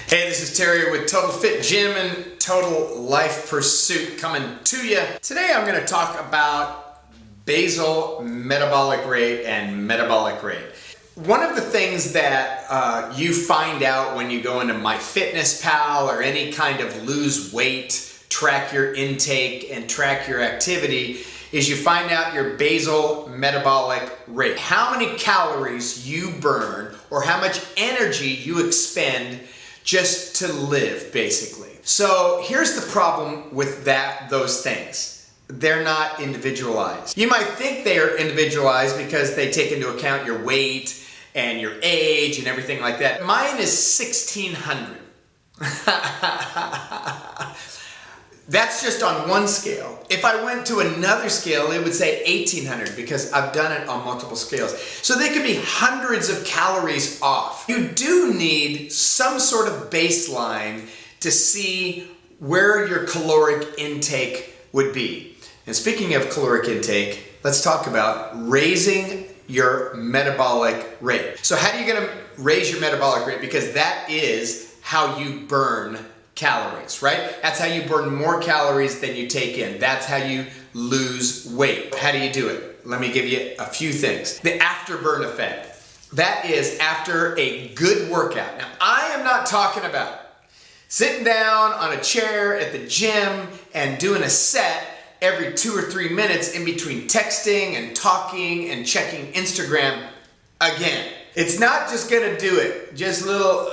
Hey, this is Terry with Total Fit Gym and Total Life Pursuit coming to you. Today I'm going to talk about basal metabolic rate and metabolic rate. One of the things that you find out when you go into MyFitnessPal or any kind of lose weight, track your intake and track your activity is you find out your basal metabolic rate. How many calories you burn or how much energy you expend just to live, basically. So here's the problem with those things. They're not individualized. You might think they are individualized because they take into account your weight and your age and everything like that. Mine is 1600. That's just on one scale. If I went to another scale, it would say 1800 because I've done it on multiple scales. So they could be hundreds of calories off. You do need some sort of baseline to see where your caloric intake would be. And speaking of caloric intake, let's talk about raising your metabolic rate. So how are you gonna raise your metabolic rate? Because that is how you burn calories, right? That's how you burn more calories than you take in. That's how you lose weight. How do you do it? Let me give you a few things. The afterburn effect. That is after a good workout. Now, I am not talking about sitting down on a chair at the gym and doing a set every 2 or 3 minutes in between texting and talking and checking Instagram again. It's not just gonna do it. Just little,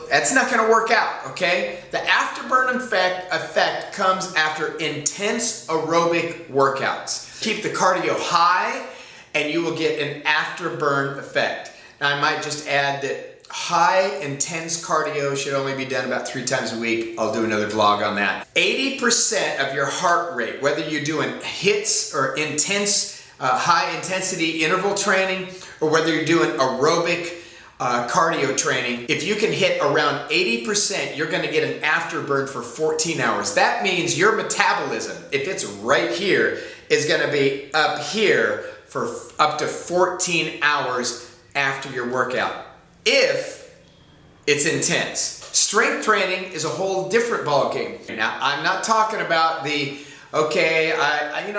that's not gonna work out, okay? The afterburn effect comes after intense aerobic workouts. Keep the cardio high and you will get an afterburn effect. Now I might just add that high intense cardio should only be done about 3 times a week. I'll do another vlog on that. 80% of your heart rate, whether you're doing HIITs or intense, high intensity interval training, or whether you're doing aerobic cardio training, if you can hit around 80%, you're gonna get an afterburn for 14 hours. That means your metabolism, if it's right here, is gonna be up here for up to 14 hours after your workout, if it's intense. Strength training is a whole different ballgame. Now, I'm not talking about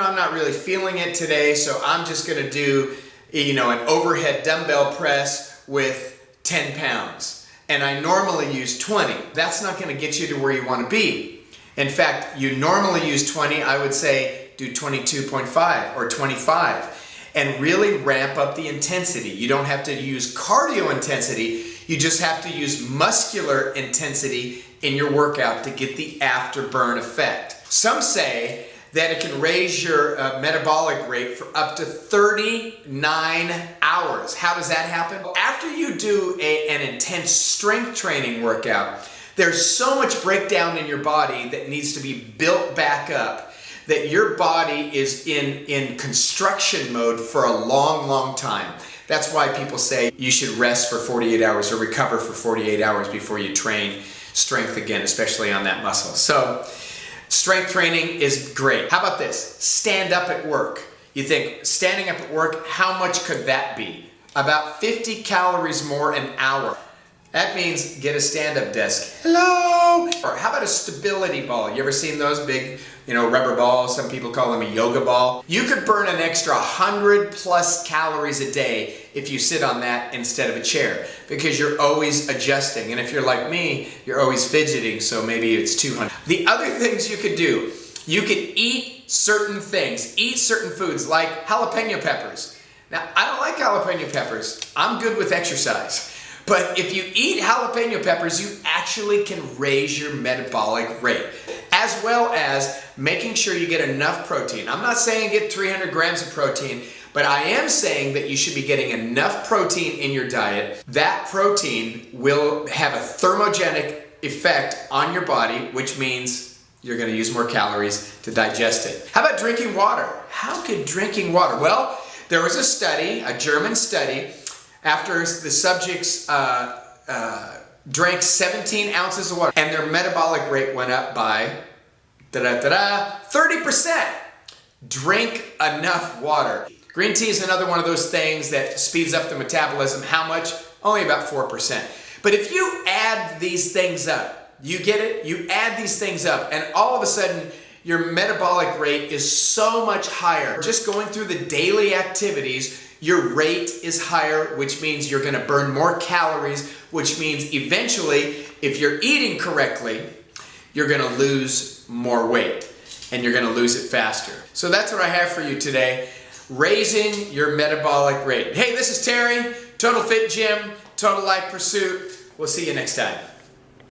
I'm not really feeling it today, so I'm just gonna do, an overhead dumbbell press with 10 pounds. And I normally use 20. That's not gonna get you to where you wanna be. In fact, you normally use 20, I would say do 22.5 or 25 and really ramp up the intensity. You don't have to use cardio intensity, you just have to use muscular intensity in your workout to get the afterburn effect. Some say that it can raise your metabolic rate for up to 39 hours. How does that happen? After you do an intense strength training workout, there's so much breakdown in your body that needs to be built back up that your body is in construction mode for a long, long time. That's why people say you should rest for 48 hours or recover for 48 hours before you train strength again, especially on that muscle. So, strength training is great. How about this? Stand up at work. You think, standing up at work, how much could that be? About 50 calories more an hour. That means get a stand-up desk. Hello! Or how about a stability ball? You ever seen those big, rubber balls? Some people call them a yoga ball. You could burn an extra 100 plus calories a day if you sit on that instead of a chair because you're always adjusting. And if you're like me, you're always fidgeting, so maybe it's 200. The other things you could do, you could eat certain things, eat certain foods like jalapeno peppers. Now, I don't like jalapeno peppers. I'm good with exercise. But if you eat jalapeno peppers, you actually can raise your metabolic rate, as well as making sure you get enough protein. I'm not saying get 300 grams of protein, but I am saying that you should be getting enough protein in your diet. That protein will have a thermogenic effect on your body, which means you're going to use more calories to digest it. How about drinking water? How could drinking water? Well, there was a study, a German study, after the subjects drank 17 ounces of water and their metabolic rate went up by 30%. Drink enough water. Green tea is another one of those things that speeds up the metabolism. How much? Only about 4%. But if you add these things up, you get it? You add these things up and all of a sudden your metabolic rate is so much higher. Just going through the daily activities, your rate is higher, which means you're gonna burn more calories, which means eventually, if you're eating correctly, you're gonna lose more weight and you're gonna lose it faster. So that's what I have for you today, raising your metabolic rate. Hey, this is Terry, Total Fit Gym, Total Life Pursuit. We'll see you next time.